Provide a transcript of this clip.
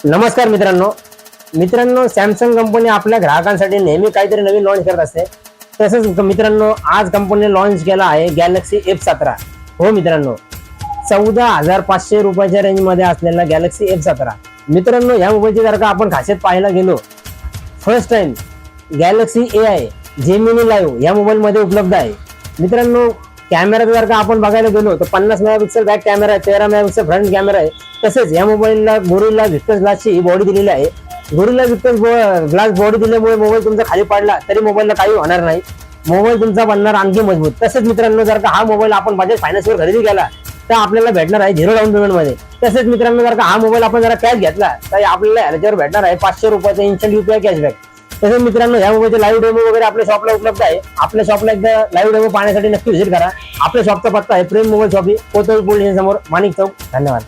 नमस्कार मित्रांनो Samsung company आपल्या ग्राहकांसाठी नेहमी काहीतरी नवीन लॉन्च करत असते। तसंच मित्रांनो आज कंपनीने लॉन्च केला आहे गॅलेक्सी F17। हो मित्रांनो, 14,500 रुपयाच्या रेंज मध्ये असलेला गॅलेक्सी F17। मित्रांनो या मोबाईलची जर का आपण खासियत पाहायला गेलो, first time Galaxy AI Gemini live या मोबाईल मध्ये उपलब्ध आहे। मित्रांनो कॅमेरा जर का आपण बघायला गेलो तर 50 मेगापिक्सल बॅक कॅमेरा आहे, 13 मेगापिक्सल फ्रंट कॅमेरा आहे। तसेच या मोबाईलला गोरिल्ला व्हिक्टस ग्लासची बॉडी दिलेली आहे। गोरिल्ला व्हिक्टस ग्लास बॉडी दिल्यामुळे मोबाईल तुमचा खाली पडला तरी मोबाईलला काही होणार नाही, मोबाईल तुमचा बनणार आणखी मजबूत। तसेच मित्रांनो जर का हा मोबाईल आपण बजाज फायनान्सवर खरेदी केला तर आपल्याला भेटणार आहे 0 डाऊन पेमेंट मध्ये। तसेच मित्रांनो जर का हा मोबाईल आपण जरा कॅश घेतला तर आपल्याला ह्याच्यावर भेटणार आहे 500 रुपयाचा इन्स्टंट UPI कॅशबॅक। तसेच मित्रांनो या मोबाईलचे लाईव्ह डेमो वगैरे आपल्या शॉपला उपलब्ध आहे। आपल्या शॉपला एकदा लाईव्ह डेमो पाहण्यासाठी नक्की व्हिजिट करा। आपल्या शॉपचा पत्ता आहे प्रेम मोबाईल शॉपी, कोतवाल पोलीस समोर, माणिक चौक। धन्यवाद।